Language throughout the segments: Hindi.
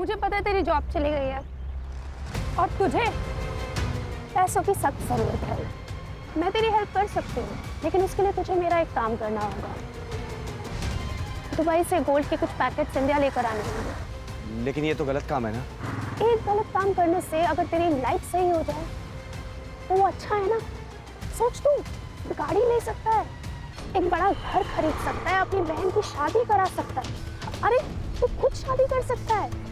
मुझे पता है तेरी जॉब चली गई है और तुझे पैसों की सख्त जरूरत है। मैं तेरी हेल्प कर सकती हूँ, लेकिन उसके लिए तुझे मेरा एक काम करना होगा। दुबई से गोल्ड के कुछ पैकेट्स इंडिया लेकर आने होंगे। लेकिन ये तो गलत काम है ना। एक गलत काम करने से अगर तेरी लाइफ सही हो जाए तो वो अच्छा है ना। सोच, तू गाड़ी ले सकता है, एक बड़ा घर खरीद सकता है, अपनी बहन की शादी करा सकता है। अरे तू खुद शादी कर सकता है।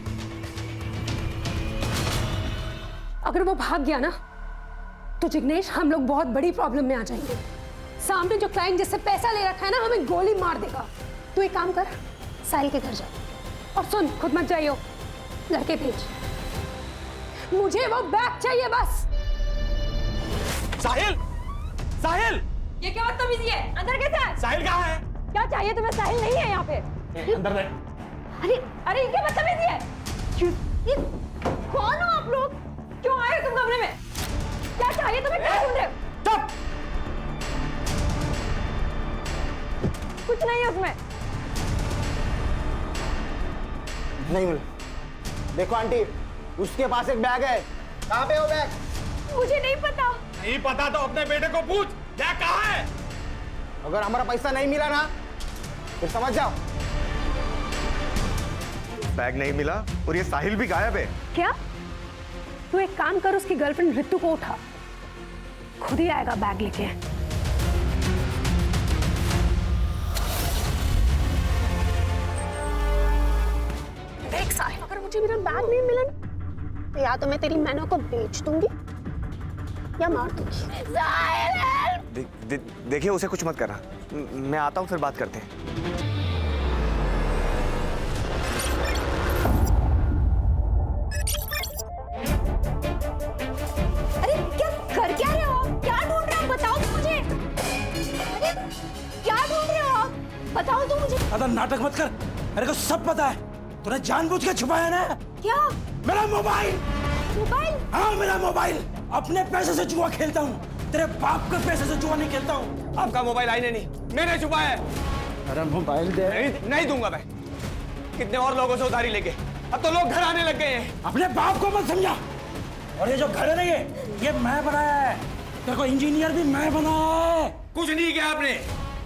अगर वो भाग गया ना तो जिग्नेश हम लोग बहुत बड़ी प्रॉब्लम में आ जाएंगे। सामने जो क्लाइंट जिससे पैसा ले रखा है ना, हमें गोली मार देगा। तू एक काम कर, साहिल के घर जा और सुन, खुद मत जाइयो, लड़के भेज। मुझे वो बैग चाहिए बस। साहिल! साहिल! ये क्या बदतमीजी है? अंदर कैसे है? साहिल कहाँ है? क्या चाहिए तुम्हें? साहिल नहीं है यहाँ पे। अंदर रहे। अरे अरे ये क्या बदतमीजी है? ये कौन हो आप लोग? क्यों आए हो तुम कमरे में? क्या चाहिए तुम्हें? क्या ढूंढ रहे हो? चुप! कुछ नहीं है उसमें। नहीं मिला। देखो आंटी, उसके पास एक बैग है। कहाँ पे वो बैग? मुझे नहीं पता। नहीं पता तो अपने बेटे को पूछ, क्या कहाँ है? अगर हमारा पैसा नहीं मिला ना फिर समझ जाओ। बैग नहीं मिला और ये साहिल भी गायब है। क्या? तू एक काम कर, उसकी गर्लफ्रेंड ऋतु को उठा, खुद ही आएगा बैग लेके। देख साहिल, अगर मुझे मेरा बैग नहीं मिला तो या तो मैं तेरी मैनों को बेच दूंगी या मार दूंगी। साहिल! देखिए, उसे कुछ मत करना। मैं आता हूँ, फिर बात करते हैं। अरे क्या कर क्या रहे हो? क्या ढूंढ रहे हो? बताओ तो मुझे। अरे क्या ढूंढ रहे हो आप? बताओ तो मुझे। अरे नाटक मत कर, मेरे को सब पता है। तूने जानबूझ के छुपाया ना। क्या? मेरा मोबाइल। मोबाइल? हाँ, मेरा मोबाइल। अपने पैसे से जुआ खेलता हूँ, तेरे बाप के पैसे से जुआ नहीं खेलता हूँ। आपका मोबाइल आईने नहीं, मैंने छुपाया है। अरे मोबाइल दे। नहीं दूंगा मैं। कितने और लोगों से उधारी लेके अब तो लोग घर आने लग गए हैं। अपने बाप को मत समझा। और ये जो घर है ना, ये मैं बनाया है। तेरे को इंजीनियर भी मैं बनाया है। कुछ नहीं किया आपने,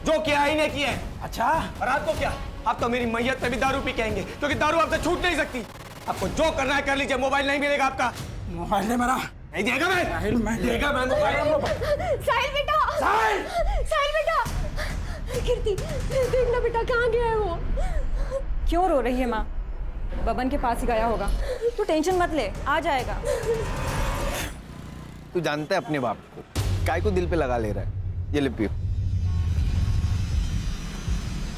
जो किया ही नहीं किया है। अच्छा, और आपको क्या? आप तो मेरी मैयत पे भी दारू पी के आएंगे, क्योंकि दारू आपसे छूट नहीं सकती। आपको जो करना है कर लीजिए, मोबाइल नहीं मिलेगा आपका। मोबाइल है मेरा। नहीं देगा मैं। साहिल, मैं देगा मैं मोबाइल। साहिल बेटा! साहिल! साहिल बेटा! कीर्ति, देखना बेटा कहाँ गया है वो। क्यों रो रही है माँ? बबन के पास ही गया होगा। तू टेंशन मत ले, आ जाएगा। तू जानता है अपने बाप को, काय को दिल पे लगा ले रहा है। ये ले पियो।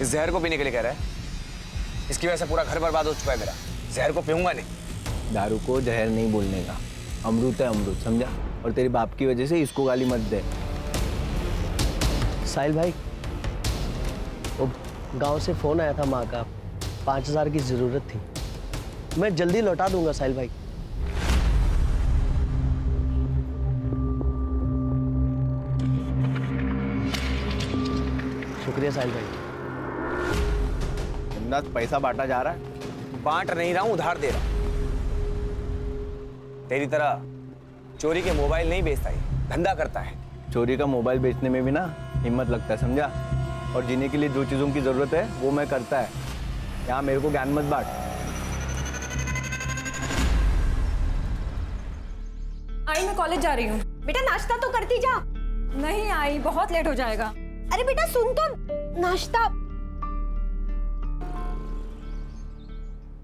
इस जहर को पीने के लिए कह रहा है? इसकी वजह से पूरा घर बर्बाद हो चुका है मेरा। जहर को पीऊंगा नहीं। दारू को जहर नहीं बोलने का, अमृत है अमृत, समझा? और तेरे बाप की वजह से इसको गाली मत दे। साहिल भाई, वो गांव से फोन आया था माँ का, 5000 की जरूरत थी। मैं जल्दी लौटा दूंगा साहिल भाई। शुक्रिया साहिल भाई। पैसा बांटा जा रहा है। बांट नहीं रहा हूं, उधार दे रहा हूं। तेरी तरह चोरी के मोबाइल नहीं बेचता, है धंधा करता है। चोरी का मोबाइल बेचने में भी ना हिम्मत लगता है, समझा? और जीने के लिए जो चीजों की जरूरत है वो मैं करता है। यहाँ मेरे को ज्ञान मत बांट। आई, मैं कॉलेज जा रही हूँ। बेटा नाश्ता तो करती जा। नहीं आई, बहुत लेट हो जाएगा। अरे बेटा सुन तो, नाश्ता।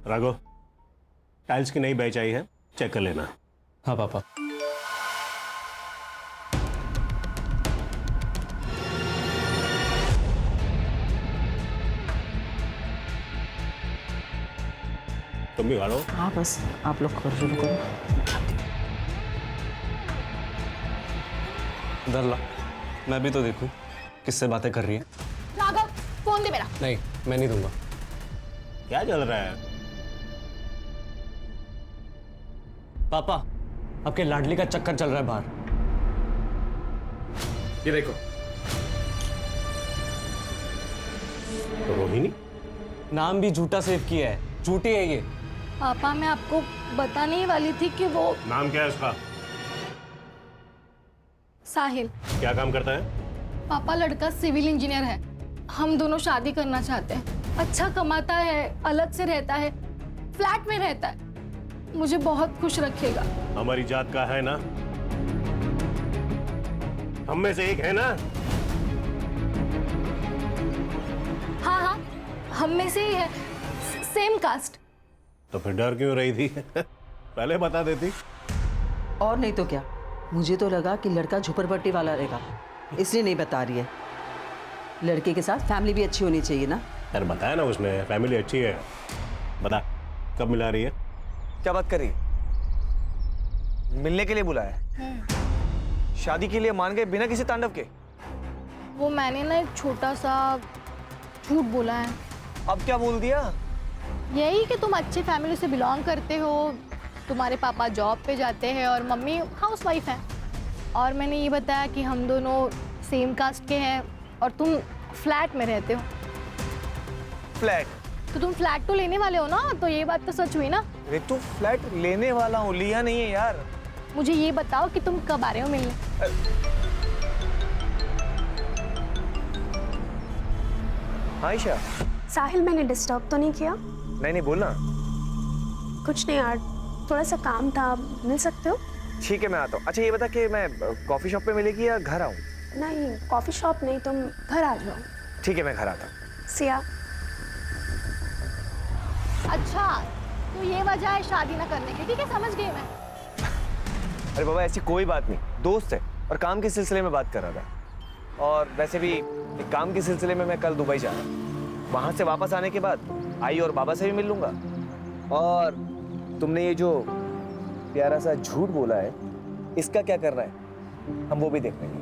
राघव, टाइल्स की नई बैच आई है, चेक कर लेना। हाँ पापा। तुम भी गाड़ो। हाँ बस आप लोग कर शुरू करो। इधर ला, मैं भी तो देखूं किससे बातें कर रही है। राघव, फोन दे मेरा। नहीं, मैं नहीं दूंगा। क्या चल रहा है? पापा, आपके लाडली का चक्कर चल रहा है बाहर। ये देखो। तो रोहिणी? नाम भी झूठा सेव किया है, झूठी है ये। पापा मैं आपको बताने ही वाली थी कि वो नाम क्या है उसका? साहिल। क्या काम करता है? पापा लड़का सिविल इंजीनियर है। हम दोनों शादी करना चाहते हैं। अच्छा कमाता है, अलग से रहता है, फ्लैट में रहता है, मुझे बहुत खुश रखेगा। हमारी जात का है ना? हम में से एक है ना? हाँ हाँ, हम में से ही है, सेम कास्ट। तो फिर डर क्यों रही थी? पहले बता देती। और नहीं तो क्या, मुझे तो लगा कि लड़का झुपड़पट्टी वाला रहेगा, इसलिए नहीं बता रही है। लड़के के साथ फैमिली भी अच्छी होनी चाहिए ना। यार बताया ना उसने, फैमिली अच्छी है। बता कब मिला रही है? क्या बात कर रही है? मिलने के लिए बुलाया है? शादी के लिए मान गए बिना किसी तांडव के? वो मैंने ना एक छोटा सा झूठ बोला है। अब क्या बोल दिया? यही कि तुम अच्छे फैमिली से बिलोंग करते हो, तुम्हारे पापा जॉब पे जाते हैं और मम्मी हाउसवाइफ है। और मैंने ये बताया कि हम दोनों सेम कास्ट के हैं और तुम फ्लैट में रहते हो। फ्लैट? तो तुम फ्लैट तो लेने वाले हो ना, तो ये बात तो सच हुई ना। रितु फ्लैट लेने वाला हूँ, लिया नहीं है यार। मुझे ये बताओ कि तुम कब आ रहे हो मिलने? आयशा। साहिल मैंने डिस्टर्ब तो नहीं किया? नहीं बोलना। कुछ नहीं यार, थोड़ा सा काम था, मिल सकते हो? ठीक है मैं आता हूँ। अच्छा ये बता कि मैं कॉफी शॉप पे मिलेगी या घर आऊँ? नहीं कॉफी शॉप नहीं, तुम घर आ जाओ। ठीक है मैं घर आता हूँ। सिया। अच्छा तो ये वजह है शादी ना करने की, ठीक है समझ गई मैं। अरे बाबा ऐसी कोई बात नहीं, दोस्त है और काम के सिलसिले में बात कर रहा था। और वैसे भी एक काम के सिलसिले में मैं कल दुबई जा रहा हूँ। वहाँ से वापस आने के बाद आई और बाबा से भी मिल लूँगा। और तुमने ये जो प्यारा सा झूठ बोला है, इसका क्या करना है हम वो भी देख लेंगे।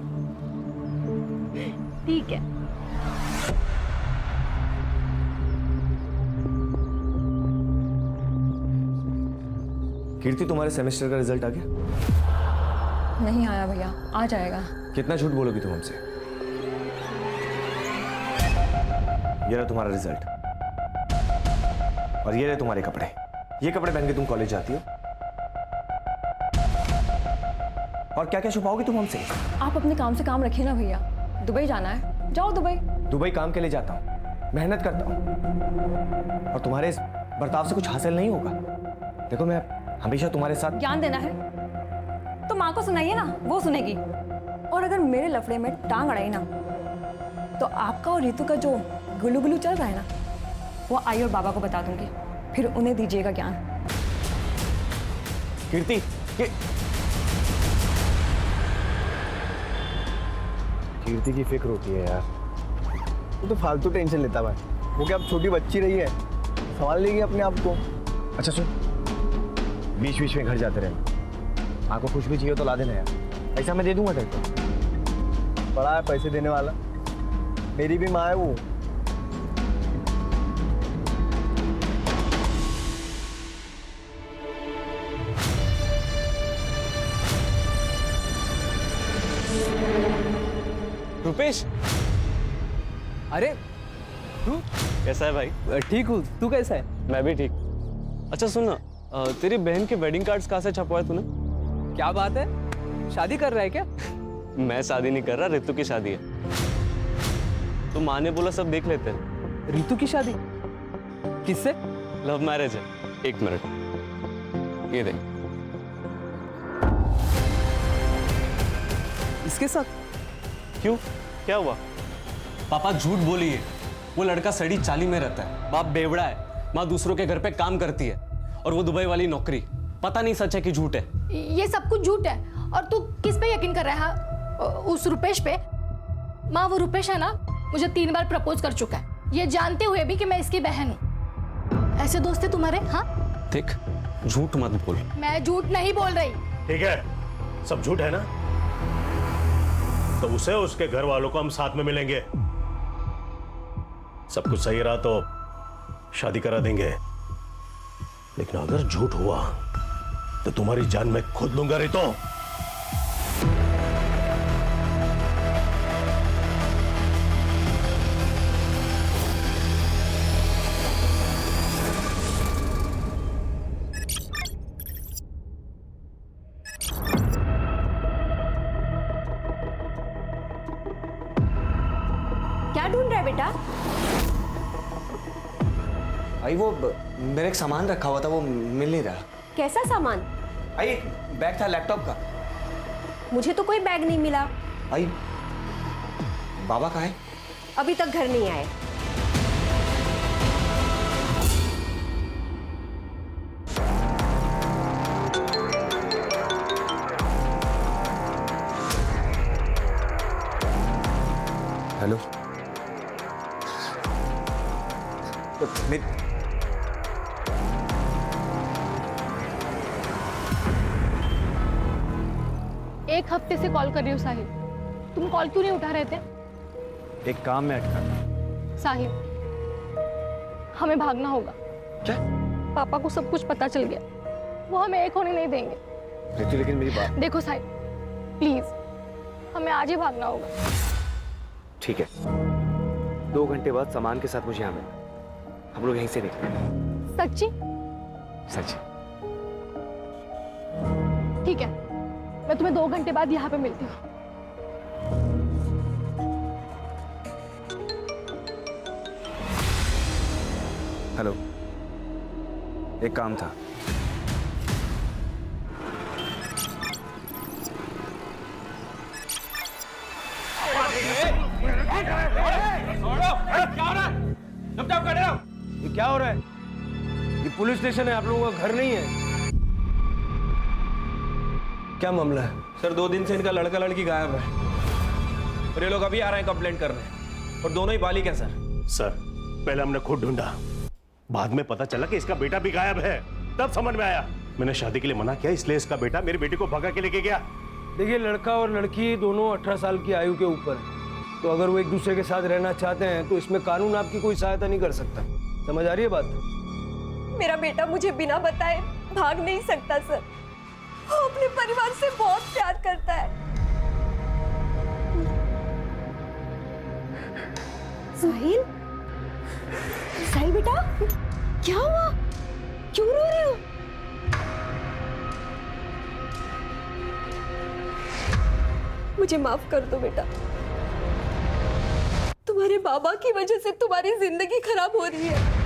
ठीक है। कीर्ति तुम्हारे सेमेस्टर का रिजल्ट आ गया? नहीं आया भैया, आ जाएगा। कितना झूठ बोलोगी तुम हमसे? ये रहा तुम्हारा रिजल्ट और ये रहे तुम्हारे कपड़े। ये कपड़े पहन के तुम कॉलेज जाती हो और क्या क्या छुपाओगी तुम हमसे? आप अपने काम से काम रखिए ना भैया। दुबई जाना है, जाओ दुबई। दुबई काम के लिए जाता हूँ, मेहनत करता हूँ और तुम्हारे इस बर्ताव से कुछ हासिल नहीं होगा। देखो मैं हमेशा तुम्हारे साथ। ज्ञान देना है तो माँ को सुनाइए ना, वो सुनेगी। और अगर मेरे लफड़े में टांग अड़ाई ना, तो आपका और रितु का जो गुलू गुलू चल रहा है ना, वो आई और बाबा को बता दूंगी, फिर उन्हें दीजिएगा ज्ञान। कीर्ति कीर्ति की फिक्र होती है यार। वो तो फालतू टेंशन लेता भाई। वो क्या अब छोटी बच्ची रही है, संभाल लेगी अपने आप को। अच्छा सुन, बीच बीच में घर जाते रहना। माँ को कुछ भी चाहिए तो ला देना यार, पैसा मैं दे दूंगा तेरे को। बड़ा है पैसे देने वाला, मेरी भी माँ है वो। रुपेश, अरे तू कैसा है भाई? ठीक हूँ, तू कैसा है? मैं भी ठीक। अच्छा सुन ना, तेरी बहन के वेडिंग कार्ड्स कहाँ से छपवाए तूने? क्या बात है, शादी कर रहा है क्या? मैं शादी नहीं कर रहा, रितु की शादी है। तो माँ ने बोला सब देख लेते हैं। रितु की शादी किससे? लव मैरिज है। एक मिनट, ये देख। इसके साथ? क्यों, क्या हुआ? पापा झूठ बोली है। वो लड़का सड़ी चाली में रहता है, बाप बेवड़ा है, माँ दूसरों के घर पे काम करती है और वो दुबई वाली नौकरी। पता नहीं सच है कि झूठ है। ये सब कुछ झूठ है। और तू किस पे यकीन कर रहा है? उस रुपेश पे? माँ वो रुपेश है ना, मुझे 3 बार प्रपोज कर चुका है, ये जानते हुए भी कि मैं इसकी बहन हूँ। ऐसे दोस्त है तुम्हारे? हाँ देख, झूठ मत बोल। मैं झूठ नहीं बोल रही। ठीक है, सब झूठ है ना? तो उसे उसके घर वालों को हम साथ में मिलेंगे। सब कुछ सही रहा तो शादी करा देंगे, लेकिन अगर झूठ हुआ तो तुम्हारी जान मैं खुद लूंगा रितो। ढूंढ रहा है बेटा? आई वो मेरा एक सामान रखा हुआ था, वो मिल नहीं रहा। कैसा सामान? आई एक बैग था लैपटॉप का। मुझे तो कोई बैग नहीं मिला। आई बाबा कहाँ है? अभी तक घर नहीं आए। हेलो। एक हफ्ते से कॉल कर रही हूँ साहिल, तुम कॉल क्यों नहीं उठा रहे थे? एक काम में अटका। साहिल, हमें भागना होगा। क्या? पापा को सब कुछ पता चल गया, वो हमें एक होने नहीं देंगे। रितु लेकिन मेरी बात। देखो साहिल, प्लीज हमें आज ही भागना होगा। ठीक है, 2 घंटे बाद सामान के साथ मुझे यहाँ मिलना। हम लोग यहीं से निकलेंगे। सच्ची? सच। ठीक है, मैं तुम्हें 2 घंटे बाद यहाँ पे मिलती हूँ। हेलो, एक काम था। ये क्या हो रहा है? ये पुलिस स्टेशन है, आप लोगों का घर नहीं है। क्या मामला है? सर 2 दिन से इनका लड़का लड़की गायब है और ये लोग अभी आ रहे हैं कंप्लेंट करने, और दोनों ही बालिग हैं सर। सर पहले हमने खुद ढूंढा, बाद में पता चला कि इसका बेटा भी गायब है, तब समझ में आया। मैंने शादी के लिए मना किया, इसलिए इसका बेटा मेरी बेटी को भगा के लेके गया। देखिए, लड़का और लड़की दोनों 18 साल की आयु के ऊपर है, तो अगर वो एक दूसरे के साथ रहना चाहते हैं तो इसमें कानून आपकी कोई सहायता नहीं कर सकता। समझ आ रही है बात? मेरा बेटा मुझे बिना बताए भाग नहीं सकता सर। वो अपने परिवार से बहुत प्यार करता है। साहिल, साहिल बेटा, क्या हुआ? क्यों रो रहे हो? मुझे माफ कर दो बेटा, तुम्हारे बाबा की वजह से तुम्हारी जिंदगी खराब हो रही है।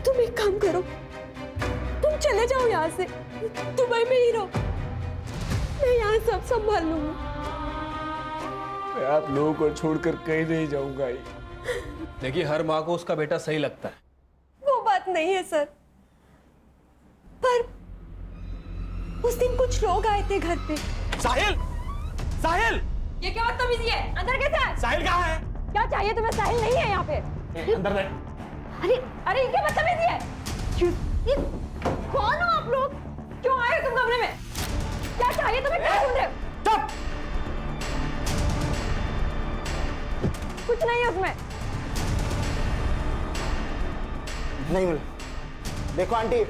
तुम एक काम करो, तुम चले जाओ यहाँ से, दुबई में ही रहो, मैं यहाँ सब संभाल लूंगा। मैं आप लोगों को छोड़कर कहीं नहीं जाऊंगा। देखिए, हर माँ को उसका बेटा सही लगता है। वो बात नहीं है सर, पर उस दिन कुछ लोग आए थे घर पे। साहिल! साहिल! ये क्या बदतमीजी है? अंदर कैसे है? साहिल कहाँ है? क्या चाहिए तुम्हें? साहिल नहीं है यहाँ पे। अंदर नहीं। अरे अरे, ये क्या बदतमीजी है? ये कौन हो आप लोग? क्यों आए हो तुम कमरे में? क्या चाहिए तुम्हें? क्या ढूंढ रहे हो? चुप! कुछ नहीं है उसमें। नहीं मिला। देखो आंटी,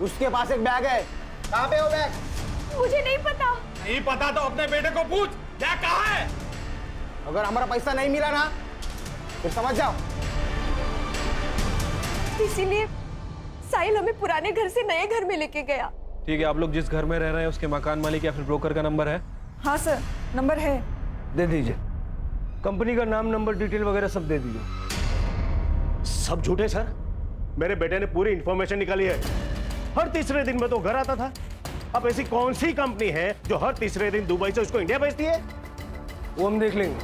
उसके पास एक बैग है। कहाँ पे वो बैग? मुझे नहीं पता। नहीं पता तो अपने बेटे को पूछ, क्या कहाँ है? अगर हमारा पैसा नहीं मिला ना, फिर समझ जाओ। इसीलिए साहिल हमें पुराने घर से नए घर में लेके गया। ठीक है, आप लोग जिस घर में रह रहे हैं उसके मकान मालिक या फिर ब्रोकर का नंबर है? हाँ सर, नंबर है। दे दीजिए, कंपनी का नाम, नंबर, डिटेल वगैरह सब दे दीजिए। सब झूठे सर, मेरे बेटे ने पूरी इंफॉर्मेशन निकाली है। हर तीसरे दिन में तो घर आता था। अब ऐसी कौन सी कंपनी है जो हर तीसरे दिन दुबई से उसको इंडिया भेजती है? वो हम देख लेंगे,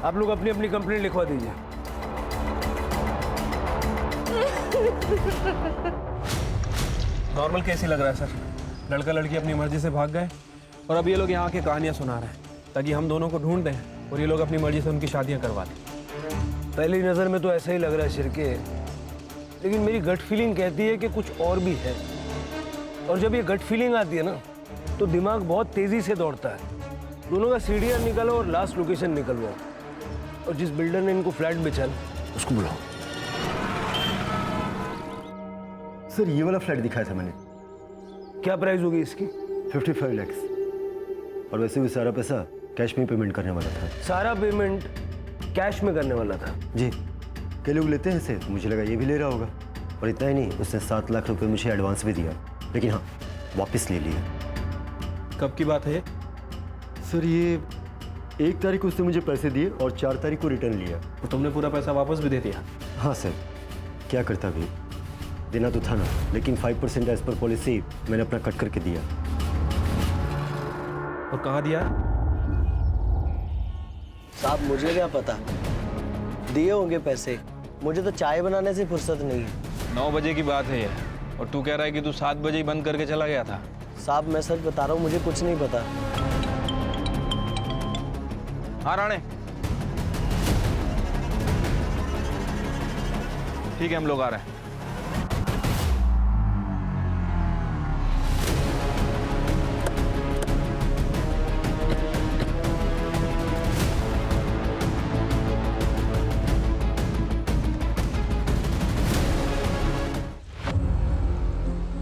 आप लोग अपनी अपनी कंप्लेंट लिखवा दीजिए। नॉर्मल केस ही लग रहा है सर। लड़का लड़की अपनी मर्जी से भाग गए और अब ये लोग यहाँ आके कहानियां सुना रहे हैं ताकि हम दोनों को ढूंढ दें और ये लोग अपनी मर्जी से उनकी शादियां करवा दें। पहली नज़र में तो ऐसा ही लग रहा है शिरके, लेकिन मेरी गट फीलिंग कहती है कि कुछ और भी है। और जब ये गट फीलिंग आती है ना, तो दिमाग बहुत तेज़ी से दौड़ता है। दोनों का सीढ़ियाँ निकालो और लास्ट लोकेशन निकलवाओ, और जिस बिल्डर ने इनको फ्लैट बेचा ना, उसको बुलाओ। सर ये वाला फ्लैट दिखाया था मैंने। क्या प्राइस होगी इसकी? 55 लाख। और वैसे भी सारा पैसा कैश में पेमेंट करने वाला था। सारा पेमेंट कैश में करने वाला था? जी, कई लोग लेते हैं इसे, तो मुझे लगा ये भी ले रहा होगा। और इतना ही नहीं, उसने 7 लाख रुपए मुझे एडवांस भी दिया, लेकिन हाँ, वापस ले लिया। कब की बात है? सर ये 1 तारीख को उसने मुझे पैसे दिए और 4 तारीख को रिटर्न लिया। तो तुमने पूरा पैसा वापस भी दे दिया? हाँ सर, क्या करता भी, देना तो था ना, लेकिन 5% एज पर पॉलिसी मैंने अपना कट करके दिया। और कहाँ दिया? साहब मुझे क्या पता, दिए होंगे पैसे, मुझे तो चाय बनाने से फुर्सत नहीं है। 9 बजे की बात है ये, और तू कह रहा है कि तू 7 बजे ही बंद करके चला गया था। साहब मैं सच बता रहा हूँ, मुझे कुछ नहीं पता। हाँ राणे, ठीक है हम लोग आ रहे हैं।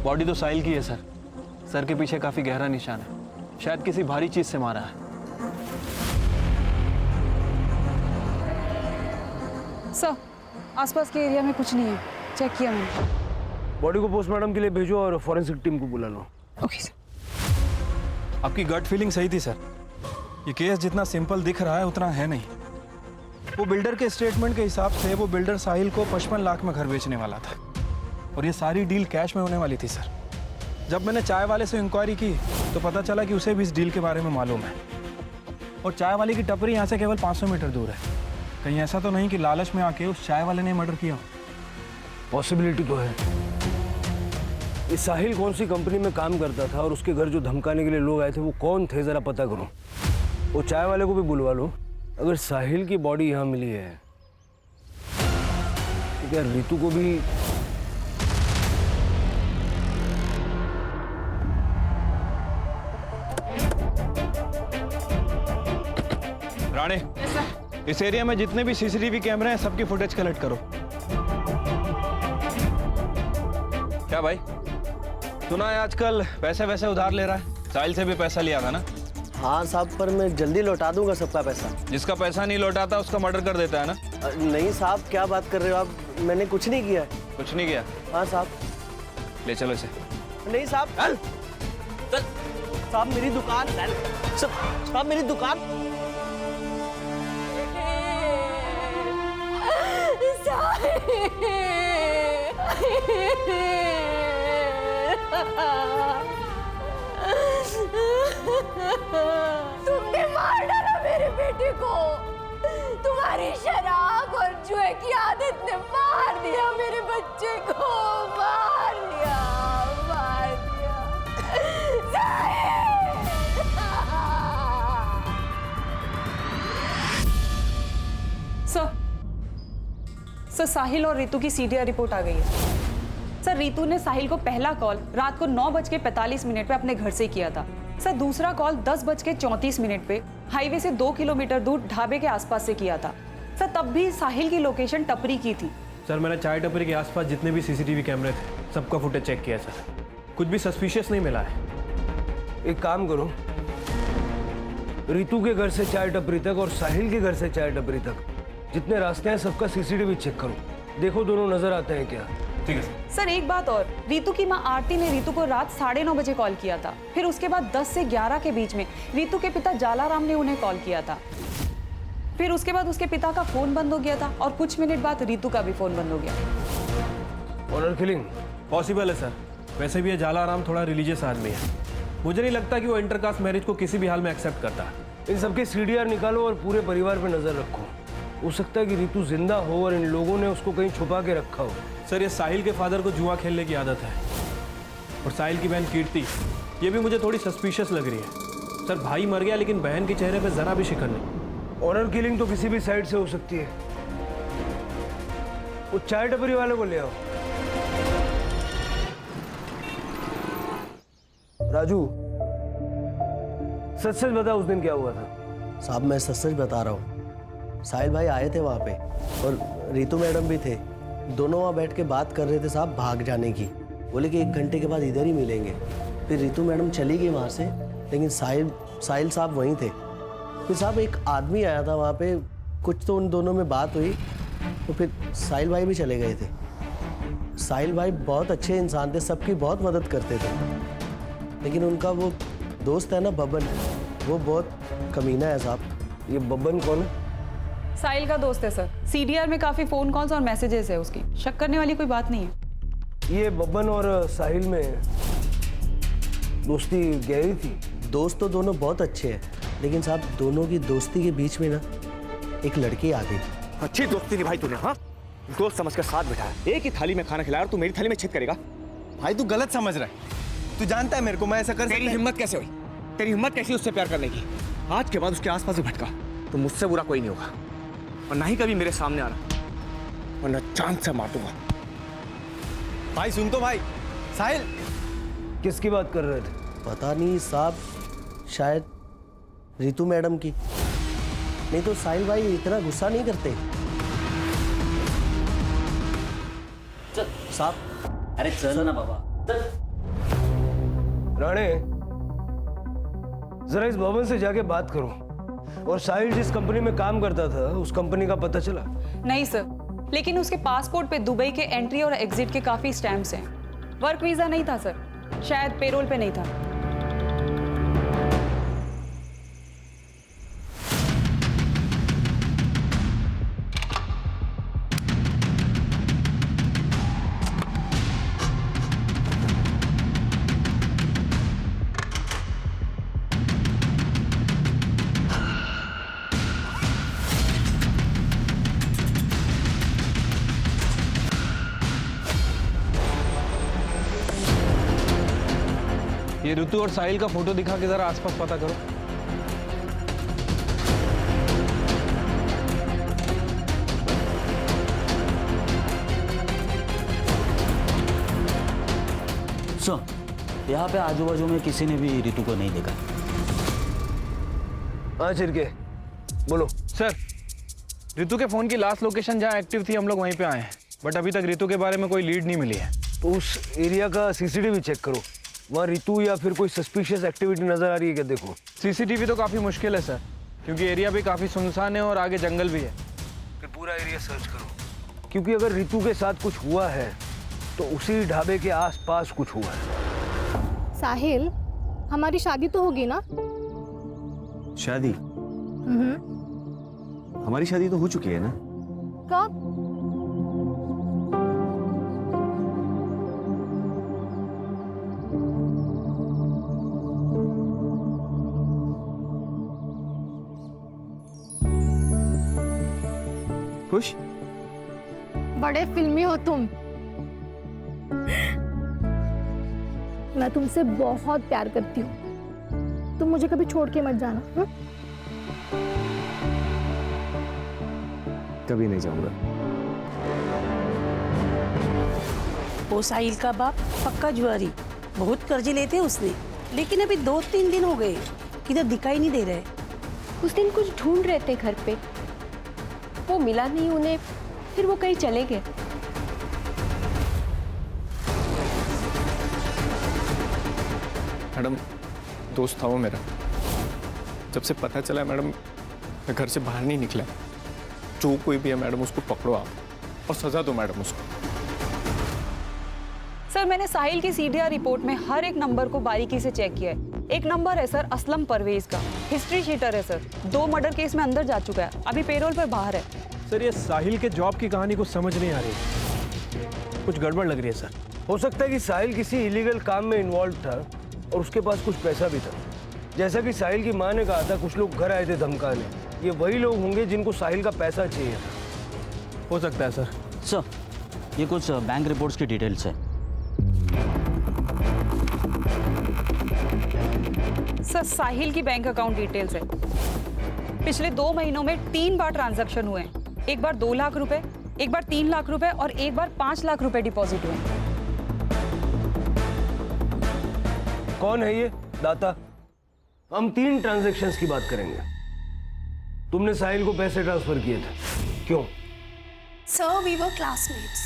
बॉडी तो साहिल की है सर। सर के पीछे काफी गहरा निशान है, शायद किसी भारी चीज से मारा है। सर आसपास के एरिया में कुछ नहीं है, चेक किया मैंने। बॉडी को पोस्टमार्टम के लिए भेजो और फॉरेंसिक टीम को बुला लो। Okay sir. आपकी गट फीलिंग सही थी सर। ये केस जितना सिंपल दिख रहा है उतना है नहीं। वो बिल्डर के स्टेटमेंट के हिसाब से वो बिल्डर साहिल को 55 लाख में घर बेचने वाला था, और ये सारी डील कैश में होने वाली थी सर। जब मैंने चाय वाले से इंक्वायरी की तो पता चला कि उसे भी इस डील के बारे में मालूम है, और चाय वाले की टपरी यहाँ से केवल 500 मीटर दूर है। कहीं ऐसा तो नहीं कि लालच में आके उस चाय वाले ने मर्डर किया? पॉसिबिलिटी तो है। ये साहिल कौन सी कंपनी में काम करता था और उसके घर जो धमकाने के लिए लोग आए थे वो कौन थे, जरा पता करो। वो चाय वाले को भी बुलवा लो। अगर साहिल की बॉडी यहाँ मिली है तो क्या रितु को भी? राणे, इस एरिया में जितने भी सीसीटीवी कैमरे हैं सबकी फुटेज कलेक्ट करो। क्या भाई, सुना है आजकल पैसे वैसे उधार ले रहा है? साहिल से भी पैसा लिया था ना? हाँ साहब, पर मैं जल्दी लौटा दूंगा सबका पैसा। जिसका पैसा नहीं लौटाता उसका मर्डर कर देता है ना? नहीं साहब, क्या बात कर रहे हो आप? मैंने कुछ नहीं किया। कुछ नहीं किया? हाँ साहब। ले चलो इसे। नहीं साहब, साहब मेरी दुकान, साहब मेरी दुकान। तुमने मार डाला मेरे बेटे को। तुम्हारी शराब और जुए की आदत ने मार दिया मेरे बच्चे को, मार दिया, मार दिया। सर साहिल और रितु की सीडीआर रिपोर्ट आ गई है। सर रितु ने साहिल को पहला कॉल रात को 9:45 पे अपने घर से किया था। सर दूसरा कॉल 10:34 पे हाईवे से 2 किलोमीटर दूर ढाबे के आसपास से किया था। सर तब भी साहिल की लोकेशन टपरी की थी। सर मैंने चाय टपरी के आसपास जितने भी सीसीटीवी कैमरे थे सबका फुटेज चेक किया सर, कुछ भी सस्पिशियस नहीं मिला है। एक काम करो, रितु के घर से चाय टपरी तक और साहिल के घर से चाय टपरी तक जितने रास्ते हैं सबका सीसीटीवी चेक करो, देखो दोनों नजर आते हैं क्या। ठीक है सर एक बात और, रितु की मां आरती ने रितु को रात 9:30 बजे कॉल किया था। फिर उसके बाद 10 से 11 के बीच में रितु के पिता जालाराम ने उन्हें कॉल किया था। फिर उसके बाद उसके पिता का फोन बंद हो गया था और कुछ मिनट बाद रितु का भी फोन बंद हो गया। ऑनर किलिंग पॉसिबल है सर। वैसे भी ये जालाराम थोड़ा रिलीजियस आदमी है, मुझे नहीं लगता कि वो इंटरकास्ट मैरिज को किसी भी हाल में एक्सेप्ट करता है। इन सबके सीडीआर निकालो और पूरे परिवार पे नजर रखो। हो सकता है कि रितु जिंदा हो और इन लोगों ने उसको कहीं छुपा के रखा हो। सर ये साहिल के फादर को जुआ खेलने की आदत है, और साहिल की बहन कीर्ति, ये भी मुझे थोड़ी सस्पिशियस लग रही है। सर भाई मर गया लेकिन बहन के चेहरे पे जरा भी शिकन नहीं। ऑनर किलिंग तो किसी भी साइड से हो सकती है। वो चाय टपरी वाले को ले आओ। राजू सच सच बता, उस दिन क्या हुआ था? साहब मैं सच सच बता रहा हूँ, साहिल भाई आए थे वहाँ पे और रितु मैडम भी थे। दोनों वहाँ बैठ के बात कर रहे थे साहब भाग जाने की। बोले कि 1 घंटे के बाद इधर ही मिलेंगे। फिर रितु मैडम चली गई वहाँ से, लेकिन साहिल साहब वहीं थे। फिर साहब एक आदमी आया था वहाँ पे, कुछ तो उन दोनों में बात हुई, तो फिर साहिल भाई भी चले गए थे। साहिल भाई बहुत अच्छे इंसान थे, सबकी बहुत मदद करते थे, लेकिन उनका वो दोस्त है ना बबन, वो बहुत कमीना है साहब। ये बब्बन कौन है? साहिल का दोस्त है सर। सीडीआर में काफी फोन कॉल्स और मैसेजेस है उसकी। शक करने वाली कोई बात नहीं है। ये बब्बन और साहिल में दोस्ती गहरी थी। दोस्त तो दोनों बहुत अच्छे हैं, लेकिन साहब दोनों की दोस्ती के बीच में ना एक लड़की आ गई। अच्छी दोस्ती निभाई तूने, हाँ? दोस्त समझ कर साथ बैठाया, एक ही थाली में खाना खिलाया और तू मेरी थाली में छेद करेगा? भाई तू गलत समझ रहा है। तू जानता है मेरे को, मैं ऐसा कर तेरी हिम्मत कैसे हुई? तेरी हिम्मत कैसी उससे प्यार करने की? आज के बाद उसके आसपास भी भटका तो मुझसे बुरा कोई नहीं होगा, और ना ही कभी मेरे सामने आना, वरना चांद से मार दूंगा। भाई सुन तो भाई। साहिल किसकी बात कर रहे थे? पता नहीं साहब, शायद रितु मैडम की। नहीं तो साहिल भाई इतना गुस्सा नहीं करते। चल साहब, अरे चल ना बाबा, चल। राणे, जरा इस भवन से जाके बात करो। और साहिल जिस कंपनी में काम करता था उस कंपनी का पता चला? नहीं सर, लेकिन उसके पासपोर्ट पे दुबई के एंट्री और एग्जिट के काफी स्टैम्प्स हैं। वर्क वीजा नहीं था सर, शायद पेरोल पे नहीं था। ये ऋतु और साहिल का फोटो दिखा के जरा आसपास पता करो। सर, यहाँ पे आजू बाजू में किसी ने भी ऋतु को नहीं देखा। हाँ चिरके, बोलो। सर, ऋतु के फोन की लास्ट लोकेशन जहाँ एक्टिव थी हम लोग वहीं पे आए हैं, बट अभी तक ऋतु के बारे में कोई लीड नहीं मिली है। तो उस एरिया का सीसीटीवी चेक करो, वहाँ रितु या फिर कोई सस्पिशियस एक्टिविटी नजर आ रही है क्या? देखो। सीसीटीवी तो काफी मुश्किल है सर, क्योंकि एरिया भी काफी सुनसान है और आगे जंगल भी है। फिर पूरा एरिया सर्च करो, क्योंकि अगर रितु के साथ कुछ हुआ है तो उसी ढाबे के आसपास कुछ हुआ है। साहिल, हमारी शादी तो होगी ना? शादी? हमारी शादी तो हो चुकी है ना? कब? खुश? बड़े फिल्मी हो तुम। मैं तुमसे बहुत प्यार करती हूँ, तुम मुझे कभी छोड़ के मत जाना। कभी नहीं जाऊंगा। वो साहिल का बाप पक्का जुआरी, बहुत कर्जे लेते उसने, लेकिन अभी 2-3 दिन हो गए किधर दिखाई नहीं दे रहे। उस दिन कुछ ढूंढ रहे थे घर पे, वो मिला नहीं उन्हें, फिर वो कहीं चले गए। मैडम, दोस्त था वो मेरा। जब से पता चला मैडम, मैं घर से बाहर नहीं निकला। जो कोई भी है मैडम, उसको पकड़ो आप और सजा दो मैडम उसको। सर, मैंने साहिल की सीडीआर रिपोर्ट में हर एक नंबर को बारीकी से चेक किया है। एक नंबर है सर असलम परवेज का, हिस्ट्री शीटर है सर, 2 मर्डर केस में अंदर जा चुका है, अभी पेरोल पर बाहर है। सर, ये साहिल के जॉब की कहानी कुछ समझ नहीं आ रही, कुछ गड़बड़ लग रही है सर। हो सकता है कि साहिल किसी इलीगल काम में इन्वॉल्व था और उसके पास कुछ पैसा भी था। जैसा कि साहिल की माँ ने कहा था, कुछ लोग घर आए थे धमकाने, ये वही लोग होंगे जिनको साहिल का पैसा चाहिए था। हो सकता है सर। सर, ये कुछ बैंक रिपोर्ट्स की डिटेल्स है। सर, साहिल की बैंक अकाउंट डिटेल्स है। पिछले 2 महीनों में 3 बार ट्रांजैक्शन हुए हैं। एक बार 2 लाख रुपए, एक बार 3 लाख रुपए और एक बार 5 लाख रुपए डिपॉजिट हुए। कौन है ये दाता? हम 3 ट्रांजैक्शंस की बात करेंगे। तुमने साहिल को पैसे ट्रांसफर किए थे, क्यों? सर, वी वर क्लासमेट्स,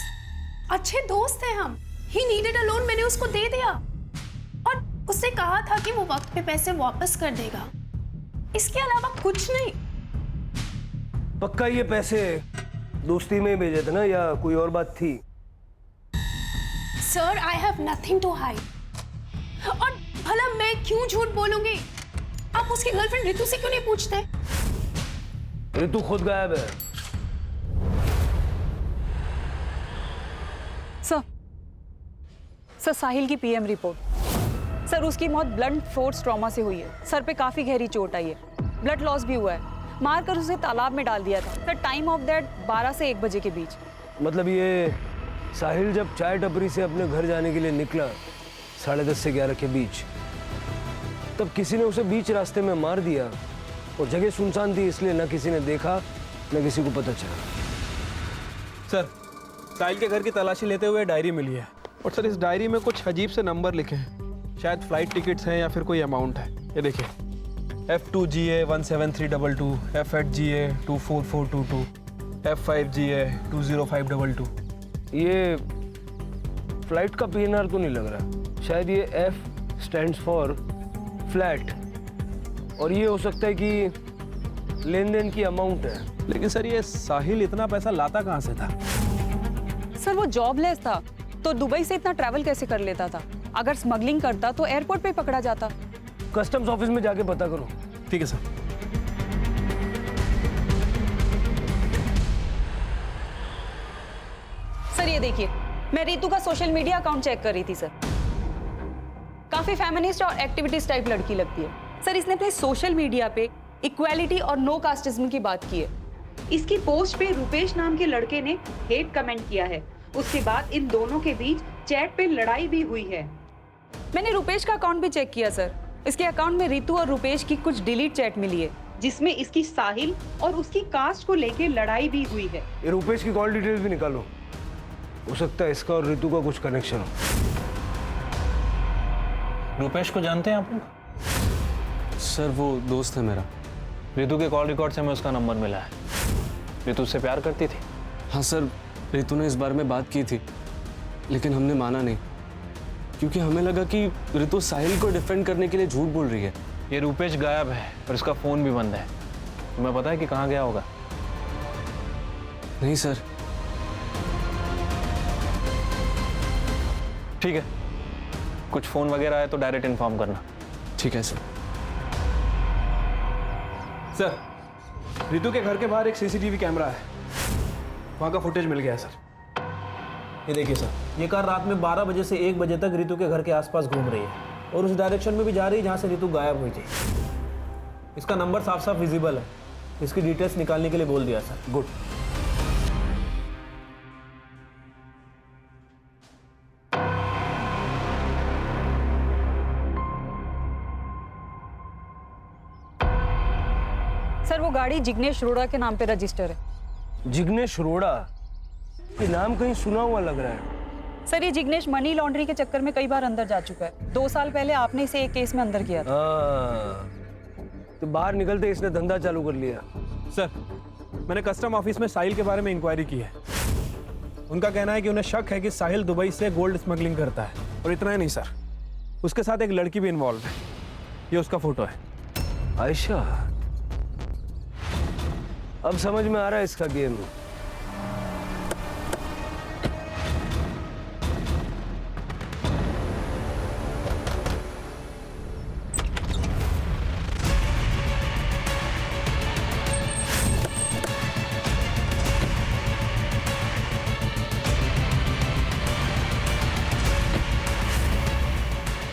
अच्छे दोस्त हैं हम। ही नीडेड अ लोन, मैंने उसको दे दिया और उसने कहा था कि वो वक्त पे पैसे वापस कर देगा। इसके अलावा कुछ नहीं। पक्का ये पैसे दोस्ती में भेजे थे ना, या कोई और बात थी? Sir, I have nothing to hide. और भला मैं क्यों झूठ बोलूंगी? आप उसकी गर्लफ्रेंड रितु से क्यों नहीं पूछते? रितु खुद गायब है। सर साहिल की पीएम रिपोर्ट। सर उसकी मौत ब्लंट फोर्स ट्रॉमा से हुई है। सर पे काफी गहरी चोट आई है, ब्लड लॉस भी हुआ है। मारकर उसे तालाब में डाल दिया था। सर टाइम ऑफ दैट 12 से 1 बजे के बीच। मतलब ये साहिल जब चाय टपरी से अपने घर जाने के लिए निकला 10:30 से 11 के बीच, तब किसी ने उसे बीच रास्ते में मार दिया और जगह सुनसान थी, इसलिए न किसी ने देखा न किसी को पता चला। सर साहिल के घर की तलाशी लेते हुए डायरी मिली है और सर इस डायरी में कुछ अजीब से नंबर लिखे हैं। शायद फ्लाइट टिकट्स हैं या फिर कोई अमाउंट है। ये देखिए F2GA 17322, F8GA 24422, F5GA 20522। ये फ्लाइट का PNR तो नहीं लग रहा। शायद ये F स्टैंड्स फॉर फ्लैट और ये हो सकता है कि लेन देन की अमाउंट है। लेकिन सर ये साहिल इतना पैसा लाता कहाँ से था? सर वो जॉबलेस था तो दुबई से इतना ट्रैवल कैसे कर लेता था? अगर स्मगलिंग करता तो एयरपोर्ट पे पकड़ा जाता। कस्टम्स ऑफिस में जाके पता करो। ठीक है सर। सर ये देखिए, मैं रितु का सोशल मीडिया अकाउंट चेक कर रही थी सर। काफी फेमिनिस्ट और एक्टिविटीज टाइप लड़की लगती है। सर इसने अपने सोशल मीडिया पे इक्वालिटी और नो कास्टिज्म की बात की है। इसकी पोस्ट पे रुपेश नाम के लड़के ने हेट कमेंट किया है। उसके बाद इन दोनों के बीच चैट पे लड़ाई भी हुई है। मैंने रुपेश का अकाउंट भी चेक किया सर। इसके अकाउंट में रितु और रुपेश की कुछ डिलीट चैट मिली है जिसमें इसकी साहिल और उसकी कास्ट को लेके लड़ाई भी हुई है। ये रुपेश की कॉल डिटेल्स भी निकालो, हो सकता है इसका और रितु का कुछ कनेक्शन हो। रुपेश को जानते हैं आप लोग? सर वो दोस्त है मेरा। रितु के कॉल रिकॉर्ड से हमें उसका नंबर मिला है। रितु उससे प्यार करती थी? हाँ सर, रितु ने इस बारे में बात की थी लेकिन हमने माना नहीं क्योंकि हमें लगा कि रितु साहिल को डिफेंड करने के लिए झूठ बोल रही है। ये रुपेश गायब है और इसका फोन भी बंद है। तुम्हें पता है कि कहाँ गया होगा? नहीं सर। ठीक है, कुछ फोन वगैरह आए तो डायरेक्ट इन्फॉर्म करना। ठीक है सर। सर रितु के घर के बाहर एक CCTV कैमरा है, वहाँ का फुटेज मिल गया है सर। ये देखिए सर, ये कार रात में 12 बजे से 1 बजे तक रितु के घर के आसपास घूम रही है और उस डायरेक्शन में भी जा रही है जहाँ से रितु गायब हुई थी। इसका नंबर साफ साफ विजिबल है। इसकी डिटेल्स निकालने के लिए बोल दिया सर। गुड। सर वो गाड़ी जिग्नेश रोड़ा के नाम पे रजिस्टर है। जिग्नेश रोड़ा? ये नाम कहीं सुना हुआ लग रहा है। सर ये जिग्नेश मनी लॉन्ड्री के चक्कर में कई बार अंदर जा चुका है। 2 साल पहले आपने इसे एक केस में अंदर किया था। तो बाहर निकलते इसने धंधा चालू कर लिया। सर मैंने कस्टम ऑफिस में साहिल के बारे में इंक्वायरी की है। उनका कहना है कि उन्हें शक है कि साहिल दुबई से गोल्ड स्मगलिंग करता है। और इतना ही नहीं सर, उसके साथ एक लड़की भी इन्वॉल्व है। ये उसका फोटो है। आयशा? अब समझ में आ रहा है इसका गेम।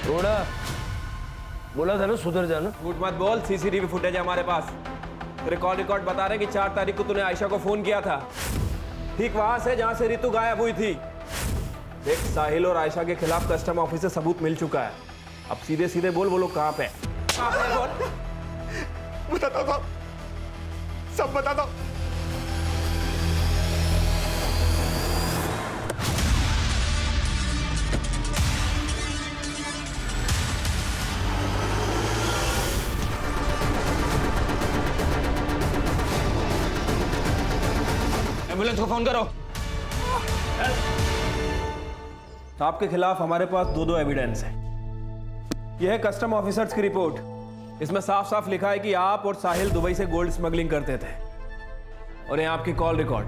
रोड़ा, बोला था ना सुधर जाना। झूठ मत बोल, CCTV फुटेज है हमारे पास। तेरे कॉल रिकॉर्ड बता रहे हैं कि 4 तारीख को तूने आयशा को फोन किया था, ठीक वहां से जहां से रितु गायब हुई थी। देख, साहिल और आयशा के खिलाफ कस्टम ऑफिस से सबूत मिल चुका है। अब सीधे सीधे बोल, वो लोग कहां पे हैं? बताता था, सब बताता। एम्बुलेंस को फोन करो। आपके खिलाफ हमारे पास 2 एविडेंस है। यह है कस्टम ऑफिसर्स की रिपोर्ट। इसमें साफ साफ लिखा है कि आप और साहिल दुबई से गोल्ड स्मगलिंग करते थे। और ये आपकी कॉल रिकॉर्ड।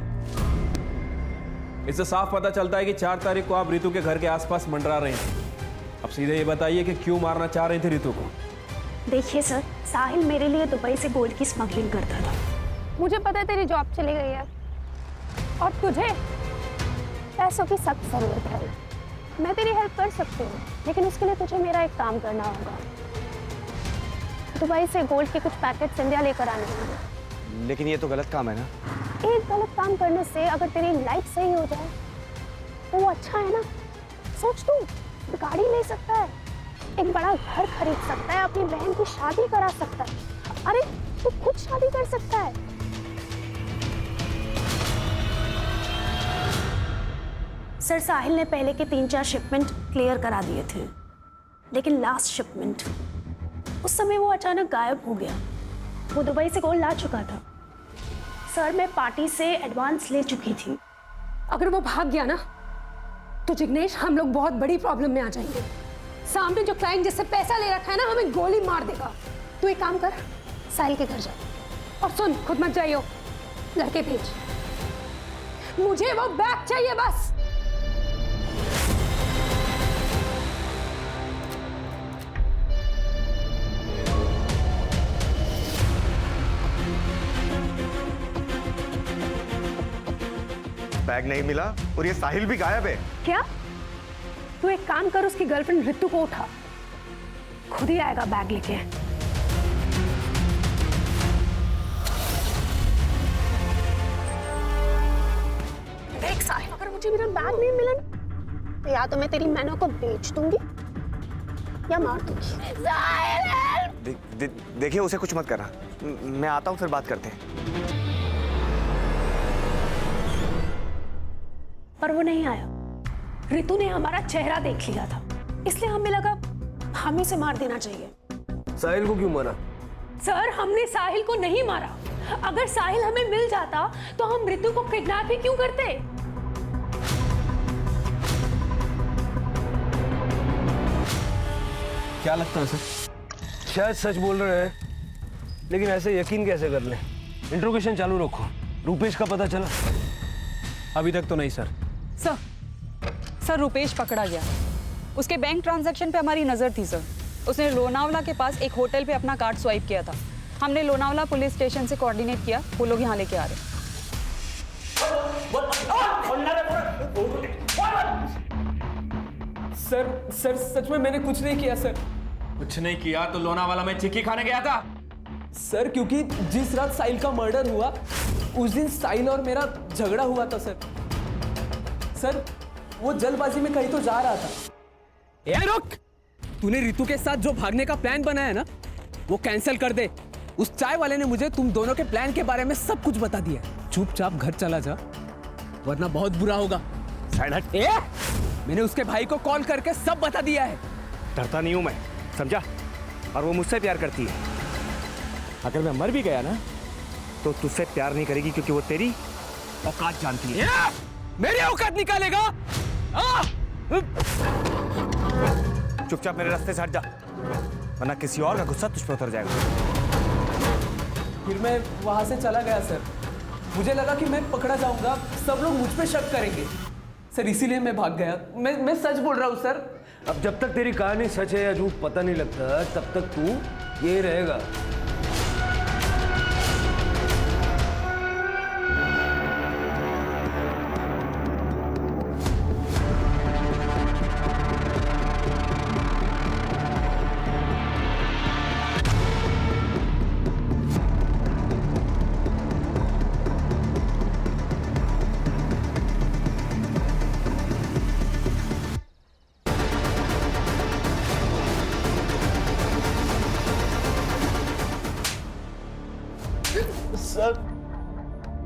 इससे साफ पता चलता है कि 4 तारीख को आप रितु के घर के आसपास मंडरा रहे थे। अब सीधे ये बताइए कि क्यों मारना चाह रही थी रितु को? देखिए सर, साहिल मेरे लिए दुबई से गोल्ड की स्मगलिंग करता था मुझे पता है तेरी जॉब चली गई है और तुझे पैसों की सख्त जरूरत है। मैं तेरी हेल्प कर सकती हूँ, लेकिन उसके लिए तुझे मेरा एक काम करना होगा। दुबई से गोल्ड के कुछ पैकेट्स इंडिया लेकर आने होंगे। लेकिन ये तो गलत काम है ना। एक गलत काम करने से अगर तेरी लाइफ सही हो जाए तो वो अच्छा है ना। सोच, तू गाड़ी ले सकता है, एक बड़ा घर खरीद सकता है, अपनी बहन की शादी करा सकता है। अरे तू खुद शादी कर सकता है। सर, साहिल ने पहले के 3-4 शिपमेंट क्लियर करा दिए थे, लेकिन लास्ट शिपमेंट उस समय वो अचानक गायब हो गया। वो दुबई से गोल्ड ला चुका था। सर, मैं पार्टी से एडवांस ले चुकी थी। अगर वो भाग गया ना तो जिग्नेश हम लोग बहुत बड़ी प्रॉब्लम में आ जाएंगे। सामने जो क्लाइंट जिससे पैसा ले रखा है ना, हमें गोली मार देगा। तू एक काम कर, साहिल के घर जा और सुन, खुद मत जाइयो, लड़के भेज। मुझे वो बैग चाहिए बस। बैग नहीं मिला और ये साहिल भी गायब है। क्या? तू एक काम कर, उसकी गर्लफ्रेंड रितु को उठा, खुद ही आएगा बैग लेके। देख साहिल, अगर मुझे मेरा बैग नहीं मिला तो या तो मैं तेरी मैनों को बेच दूंगी या मार दूंगी। देखिए, उसे कुछ मत करना। मैं आता हूँ, फिर बात करते हैं। पर वो नहीं आया। रितु ने हमारा चेहरा देख लिया था, इसलिए हमें लगा हमें से मार देना चाहिए। साहिल को क्यों मारा? सर, हमने साहिल को नहीं मारा। अगर साहिल हमें मिल जाता तो हम रितु को किडनैप ही क्यों करते? क्या लगता है सर? शायद सच बोल रहे हैं, लेकिन ऐसे यकीन कैसे कर लें? इंट्रोगेशन चालू रखो। रूपेश का पता चला? अभी तक तो नहीं सर। सर रुपेश पकड़ा गया। उसके बैंक ट्रांजैक्शन पे हमारी नजर थी सर। उसने लोनावला के पास एक होटल पे अपना कार्ड स्वाइप किया था। हमने लोनावला पुलिस स्टेशन से कोऑर्डिनेट किया, वो लोग यहाँ लेके आ रहे। सर सच में मैंने कुछ नहीं किया सर। कुछ नहीं किया तो लोनावाला में चिक्की खाने गया था सर, क्योंकि जिस रात साहिल का मर्डर हुआ उस दिन साहिल और मेरा झगड़ा हुआ था सर वो जल्दबाजी में कहीं तो जा रहा था। ए रुक, तूने रितु के साथ जो भागने का प्लान बनाया ना वो कैंसिल कर दे। उस चाय वाले ने मुझे तुम दोनों के प्लान के बारे में सब कुछ बता दिया। चुपचाप घर चला जा वरना बहुत बुरा होगा। मैंने उसके भाई को कॉल करके सब बता दिया है। डरता नहीं हूं मैं, समझा? और वो मुझसे प्यार करती है। अगर मैं मर भी गया ना तो तुझसे प्यार नहीं करेगी, क्योंकि वो तेरी औकात जानती है। मेरी औकात निकालेगा? चुपचाप मेरे रास्ते से हट जा, वरना किसी और का गुस्सा तुझ पर उतर जाएगा। फिर मैं वहां से चला गया सर। मुझे लगा कि मैं पकड़ा जाऊंगा, सब लोग मुझ पे शक करेंगे सर, इसीलिए मैं भाग गया। मैं सच बोल रहा हूँ सर। अब जब तक तेरी कहानी सच है या झूठ पता नहीं लगता, तब तक तू ये रहेगा।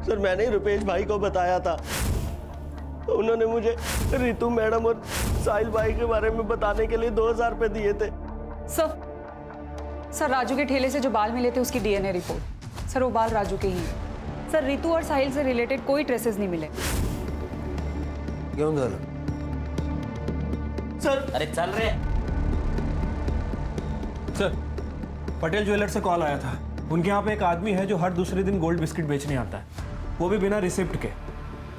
सर मैंने ही रुपेश भाई को बताया था, उन्होंने मुझे रितु मैडम और साहिल भाई के बारे में बताने के लिए 2000 रुपए दिए थे। सर राजू के ठेले से जो बाल मिले थे उसकी डीएनए रिपोर्ट। सर वो बाल राजू के ही हैं। सर रितु और साहिल से रिलेटेड कोई ट्रेसेस नहीं मिले। क्यों सर? अरे चल रहे। सर पटेल ज्वेलर से कॉल आया था। उनके यहाँ पे एक आदमी है जो हर दूसरे दिन गोल्ड बिस्किट बेचने आता है, वो भी बिना रिसिप्ट के।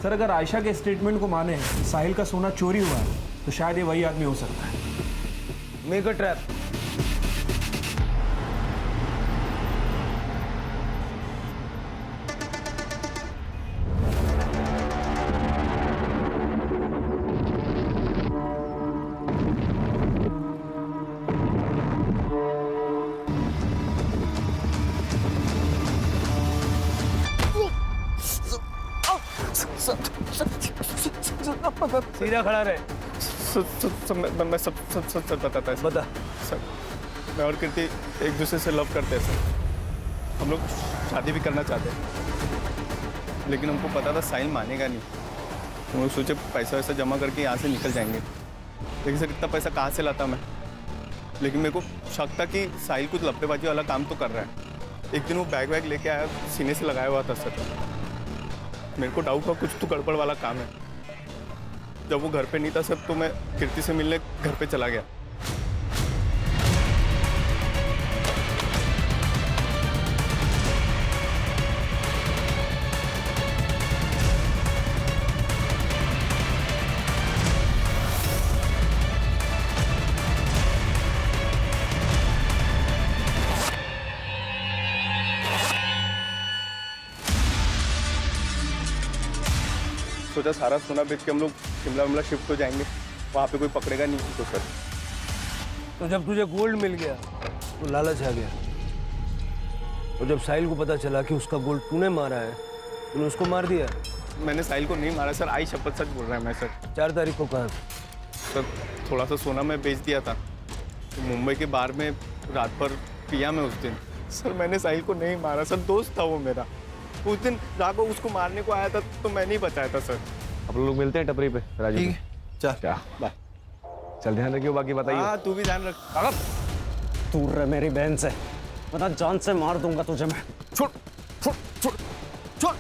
सर अगर आयशा के स्टेटमेंट को माने साहिल का सोना चोरी हुआ है तो शायद ये वही आदमी हो सकता है। Make a trap. सीधा खड़ा रहे। मैं सब बताता है बता। सर मैं और कीर्ति एक दूसरे से लव करते हैं सर, हम लोग शादी भी करना चाहते हैं, लेकिन हमको पता था साहिल मानेगा नहीं। हम लोग सोचे पैसा वैसा जमा करके यहाँ से निकल जाएंगे, लेकिन सर इतना पैसा कहाँ से लाता मैं। लेकिन मेरे को शक था कि साहिल कुछ लपटेबाजी वाला काम तो कर रहा है। एक दिन वो बैग वैग लेके आया, सीने से लगाया हुआ था सर। मेरे को डाउट हुआ कुछ तो गड़बड़ वाला काम है। जब वो घर पे नहीं था सर तो मैं कीर्ति से मिलने घर पे चला गया। सोचा सारा सोना बेच के हम लोग शिमला शिफ्ट हो जाएंगे, वहाँ पे कोई पकड़ेगा नहीं तो सर। तो जब तुझे गोल्ड मिल गया तो लालच आ गया, और जब साहिल को पता चला कि उसका गोल्ड तूने मारा है, तूने उसको मार दिया। मैंने साहिल को नहीं मारा सर, आई शपथ सच बोल रहा है मैं सर। 4 तारीख को कहा सर थोड़ा सा सोना मैं बेच दिया था, तो मुंबई के बार में रात भर पिया मैं उस दिन। सर मैंने साहिल को नहीं मारा सर, दोस्त था वो मेरा। उस दिन राघव उसको मारने को आया था तो मैं नहीं बचाया था सर। अब लोग मिलते हैं टपरी पे राजू। ठीक है चल क्या बाय। चल ध्यान रखियो, बाकी बताइए। हाँ तू भी ध्यान रख। दूर रह मेरी बहन से, वरना जान से मार दूंगा तुझे मैं। छोड़ छोड़ छोड़ छोड़,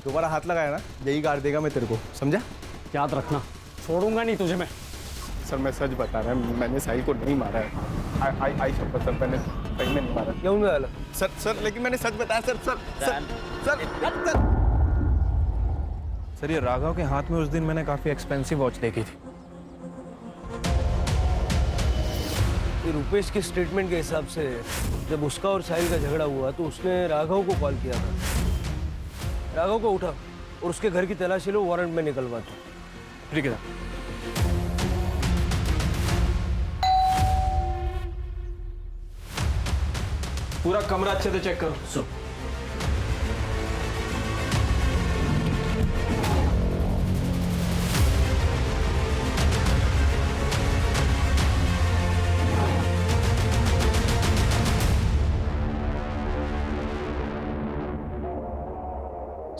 दोबारा हाथ लगाया ना यही गाड़ देगा मैं तेरे को, समझा? याद रखना, छोड़ूंगा नहीं तुझे मैं। सर मैं सच बता रहा हूँ, मैंने साहिल को नहीं मारा है। आई शपथ सर, मैंने सही में नहीं मारा। क्यों नहीं डाला? सर लेकिन मैंने सच बताया सर। सर सर ये राघव के हाथ में उस दिन मैंने काफी एक्सपेंसिव वॉच देखी थी। ये रुपेश के स्टेटमेंट के हिसाब से जब उसका और साहिल का झगड़ा हुआ तो उसने राघव को कॉल किया था। राघव को उठा और उसके घर की तलाशी लो, वारंट में निकलवा दो। ठीक है। पूरा कमरा अच्छे से चेक करो।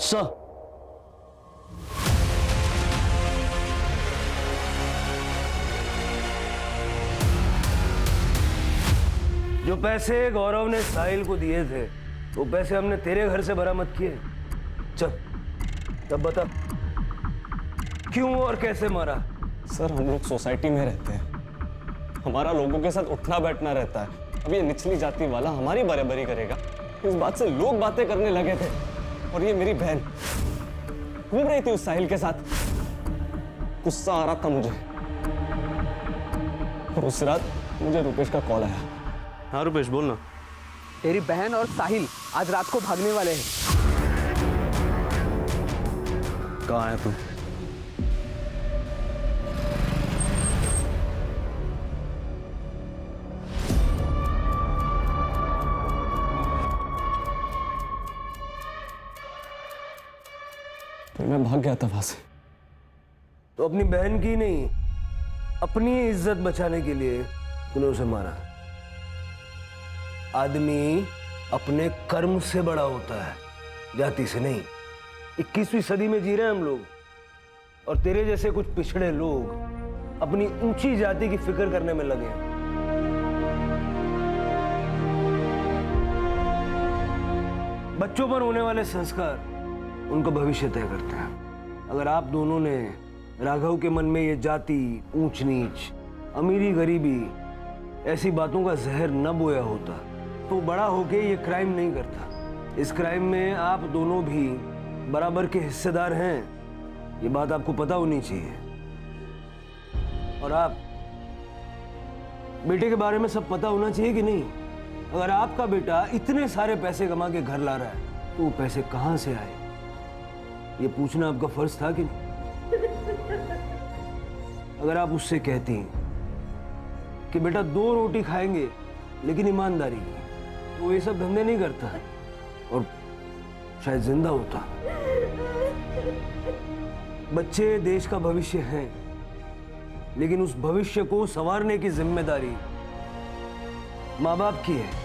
सर जो पैसे गौरव ने साहिल को दिए थे वो पैसे हमने तेरे घर से बरामद किए। चल तब बता क्यों और कैसे मारा? सर हम लोग सोसाइटी में रहते हैं, हमारा लोगों के साथ उठना बैठना रहता है। अब ये निचली जाति वाला हमारी बराबरी करेगा, इस बात से लोग बातें करने लगे थे। और ये मेरी बहन घूम रही थी उस साहिल के साथ, गुस्सा आ रहा था मुझे। और उस रात मुझे रुपेश का कॉल आया। हाँ रुपेश बोलना। तेरी बहन और साहिल आज रात को भागने वाले हैं। कहाँ है तू? फिर मैं भाग गया था वहां से। तो अपनी बहन की नहीं, अपनी इज्जत बचाने के लिए तूने उसे मारा। आदमी अपने कर्म से बड़ा होता है, जाति से नहीं। 21वीं सदी में जी रहे हैं हम लोग, और तेरे जैसे कुछ पिछड़े लोग अपनी ऊंची जाति की फिक्र करने में लगे हैं। बच्चों पर होने वाले संस्कार उनका भविष्य तय करते हैं। अगर आप दोनों ने राघव के मन में ये जाति, ऊंच नीच, अमीरी गरीबी ऐसी बातों का जहर न बोया होता तो बड़ा होके ये क्राइम नहीं करता। इस क्राइम में आप दोनों भी बराबर के हिस्सेदार हैं, ये बात आपको पता होनी चाहिए। और आप बेटे के बारे में सब पता होना चाहिए कि नहीं? अगर आपका बेटा इतने सारे पैसे कमा के घर ला रहा है तो वो पैसे कहां से आए, ये पूछना आपका फर्ज था कि नहीं? अगर आप उससे कहती कि बेटा 2 रोटी खाएंगे लेकिन ईमानदारी की, तो वो ये सब धंधे नहीं करता और शायद जिंदा होता। बच्चे देश का भविष्य हैं, लेकिन उस भविष्य को संवारने की जिम्मेदारी माँ बाप की है।